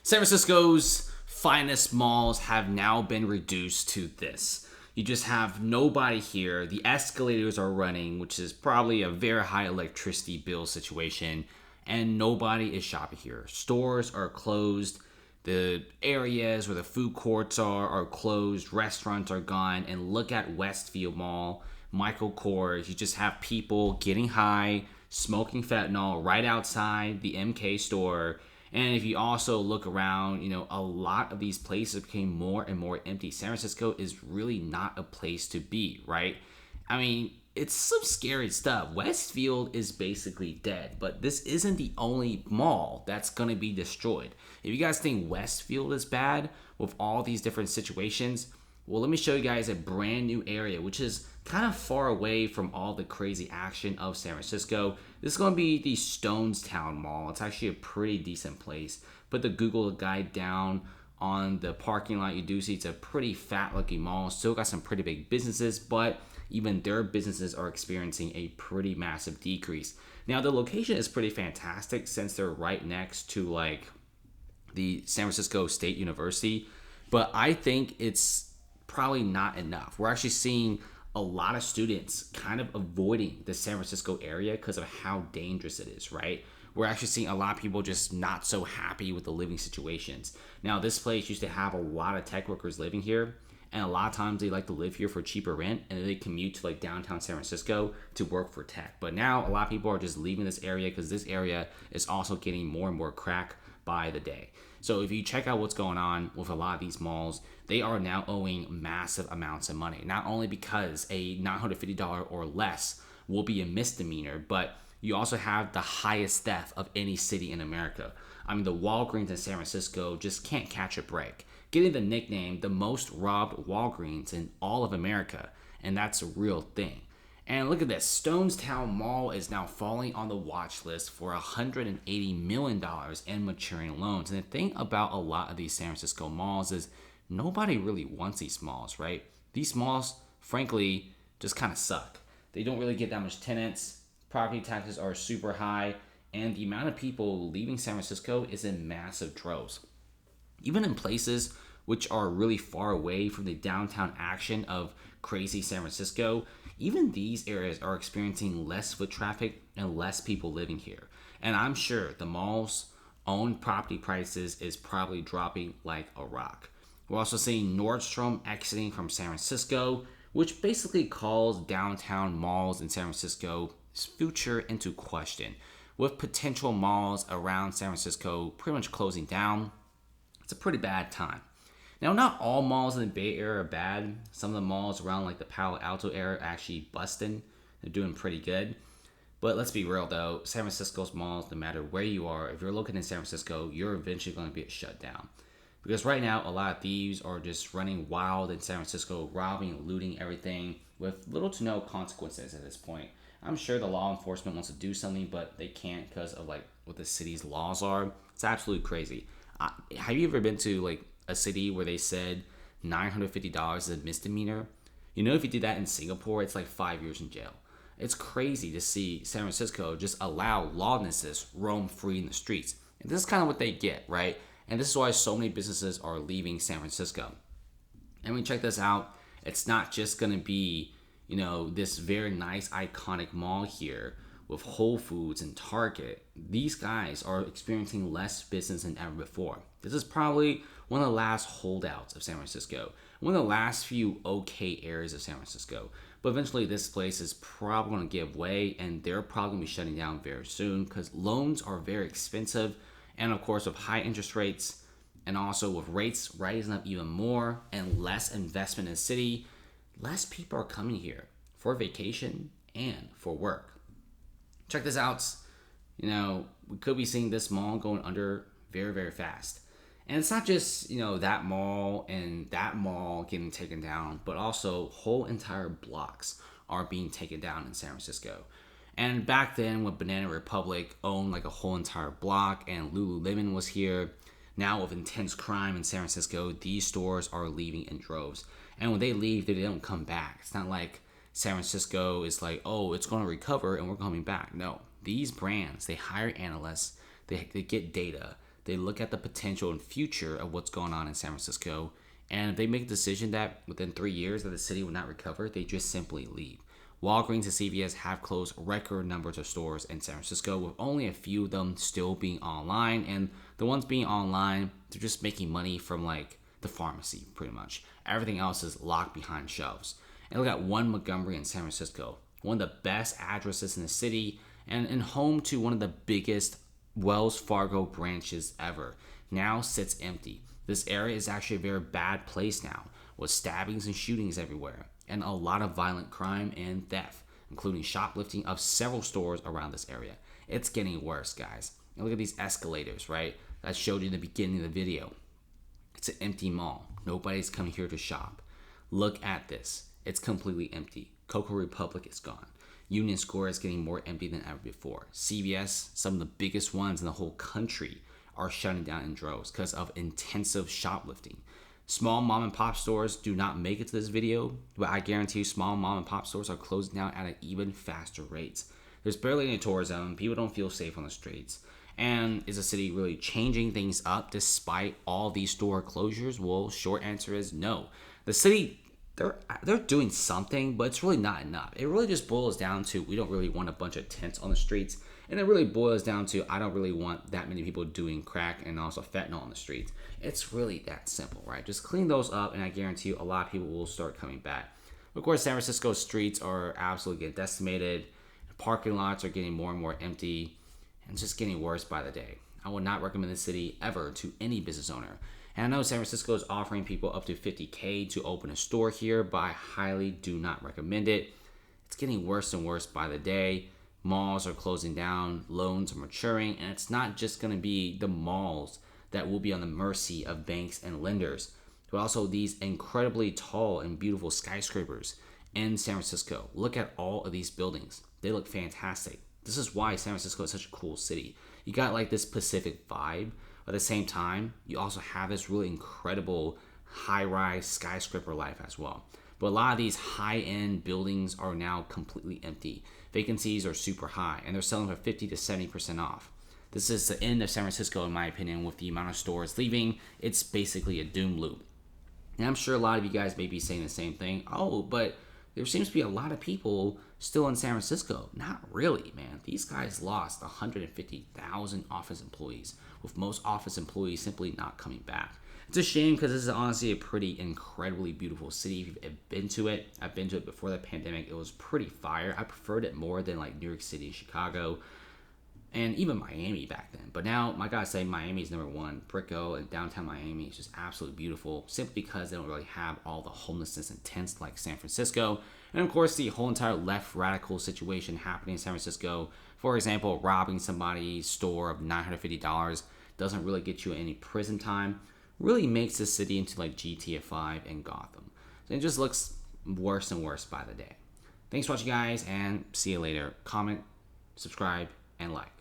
San Francisco's finest malls have now been reduced to this. You just have nobody here. The escalators are running, which is probably a very high electricity bill situation, and nobody is shopping here. Stores are closed. The areas where the food courts are closed. Restaurants are gone. And look at Westfield Mall, Michael Kors. You just have people getting high, smoking fentanyl right outside the MK store. And if you also look around, a lot of these places became more and more empty. San Francisco is really not a place to be, right? I mean, it's some scary stuff. Westfield is basically dead, but this isn't the only mall that's going to be destroyed. If you guys think Westfield is bad with all these different situations, well, let me show you guys a brand new area, which is kind of far away from all the crazy action of San Francisco. This is going to be the Stonestown Mall. It's actually a pretty decent place. Put the Google guide down on the parking lot. You do see it's a pretty fat looking mall. Still got some pretty big businesses, but even their businesses are experiencing a pretty massive decrease. Now, the location is pretty fantastic since they're right next to the San Francisco State University, but I think it's probably not enough. We're actually seeing a lot of students kind of avoiding the San Francisco area because of how dangerous it is, right? We're actually seeing a lot of people just not so happy with the living situations. Now, this place used to have a lot of tech workers living here, and a lot of times they like to live here for cheaper rent, and they commute to downtown San Francisco to work for tech. But now a lot of people are just leaving this area because this area is also getting more and more crack by the day. So if you check out what's going on with a lot of these malls, they are now owing massive amounts of money. Not only because a $950 or less will be a misdemeanor, but you also have the highest theft of any city in America. I mean, the Walgreens in San Francisco just can't catch a break, getting the nickname the most robbed Walgreens in all of America, and that's a real thing. And look at this, Stonestown Mall is now falling on the watch list for $180 million in maturing loans. And the thing about a lot of these San Francisco malls is nobody really wants these malls, right? These malls, frankly, just kind of suck. They don't really get that much tenants. Property taxes are super high. And the amount of people leaving San Francisco is in massive droves. Even in places which are really far away from the downtown action of crazy San Francisco, even these areas are experiencing less foot traffic and less people living here. And I'm sure the mall's own property prices is probably dropping like a rock. We're also seeing Nordstrom exiting from San Francisco, which basically calls downtown malls in San Francisco's future into question. With potential malls around San Francisco pretty much closing down, it's a pretty bad time. Now, not all malls in the Bay Area are bad. Some of the malls around the Palo Alto area are actually busting. They're doing pretty good. But let's be real though, San Francisco's malls, no matter where you are, if you're looking in San Francisco, you're eventually going to be shut down. Because right now, a lot of thieves are just running wild in San Francisco, robbing and looting everything with little to no consequences at this point. I'm sure the law enforcement wants to do something, but they can't because of what the city's laws are. It's absolutely crazy. Have you ever been to a city where they said $950 is a misdemeanor? If you did that in Singapore, it's 5 years in jail. It's crazy to see San Francisco just allow lawlessness roam free in the streets. And this is kind of what they get, right? And this is why so many businesses are leaving San Francisco. And when you check this out, it's not just going to be, this very nice iconic mall here with Whole Foods and Target. These guys are experiencing less business than ever before. This is probably one of the last holdouts of San Francisco. One of the last few okay areas of San Francisco. But eventually this place is probably going to give way, and they're probably going to be shutting down very soon because loans are very expensive. And of course, with high interest rates and also with rates rising up even more and less investment in the city, less people are coming here for vacation and for work. Check this out. We could be seeing this mall going under very, very fast. And it's not just, that mall and that mall getting taken down, but also whole entire blocks are being taken down in San Francisco. And back then when Banana Republic owned a whole entire block and Lululemon was here, now with intense crime in San Francisco, these stores are leaving in droves. And when they leave, they don't come back. It's not like San Francisco is it's going to recover and we're coming back. No, these brands, they hire analysts, they get data, They look at the potential and future of what's going on in San Francisco, and if they make a decision that within 3 years that the city will not recover, they just simply leave. Walgreens and CVS have closed record numbers of stores in San Francisco, with only a few of them still being online. And the ones being online, they're just making money from like the pharmacy, pretty much. Everything else is locked behind shelves. And look at One Montgomery in San Francisco, one of the best addresses in the city, and home to one of the biggest Wells Fargo branches ever, now sits empty. This area is actually a very bad place now, with stabbings and shootings everywhere, and a lot of violent crime and theft, including shoplifting of several stores around this area. It's getting worse, guys. And look at these escalators, right? That showed you in the beginning of the video. It's an empty mall. Nobody's coming here to shop. Look at this. It's completely empty. Cocoa Republic is gone. Union Square is getting more empty than ever before. CVS, some of the biggest ones in the whole country, are shutting down in droves because of intensive shoplifting. Small mom and pop stores do not make it to this video, but I guarantee you small mom and pop stores are closing down at an even faster rate. There's barely any tourism. People don't feel safe on the streets. And is the city really changing things up despite all these store closures? Well, short answer is no. The city, they're doing something, but it's really not enough. It really just boils down to we don't really want a bunch of tents on the streets. And it really boils down to I don't really want that many people doing crack and also fentanyl on the streets. It's really that simple, right? Just clean those up, and I guarantee you a lot of people will start coming back. Of course, San Francisco's streets are absolutely getting decimated. Parking lots are getting more and more empty, and it's just getting worse by the day. I would not recommend the city ever to any business owner. And I know San Francisco is offering people up to $50K to open a store here, but I highly do not recommend it. It's getting worse and worse by the day. Malls are closing down, loans are maturing, and it's not just going to be the malls that will be on the mercy of banks and lenders, but also these incredibly tall and beautiful skyscrapers in San Francisco. Look at all of these buildings. They look fantastic. This is why San Francisco is such a cool city. You got like this Pacific vibe, but at the same time, you also have this really incredible high-rise skyscraper life as well. But a lot of these high-end buildings are now completely empty. Vacancies are super high, and they're selling for 50 to 70% off. This is the end of San Francisco, in my opinion, with the amount of stores leaving. It's basically a doom loop. And I'm sure a lot of you guys may be saying the same thing. Oh, but there seems to be a lot of people still in San Francisco. Not really, man. These guys lost 150,000 office employees, with most office employees simply not coming back. It's a shame because this is honestly a pretty incredibly beautiful city. If you've been to it, I've been to it before the pandemic. It was pretty fire. I preferred it more than like New York City, Chicago, and even Miami back then. But now, my gotta say, Miami's number one. Brickell and downtown Miami is just absolutely beautiful, simply because they don't really have all the homelessness and tents like San Francisco. And of course, the whole entire left radical situation happening in San Francisco. For example, robbing somebody's store of $950 doesn't really get you any prison time. Really makes the city into like GTA 5 and Gotham. So it just looks worse and worse by the day. Thanks for watching, guys, and see you later. Comment, subscribe, and like.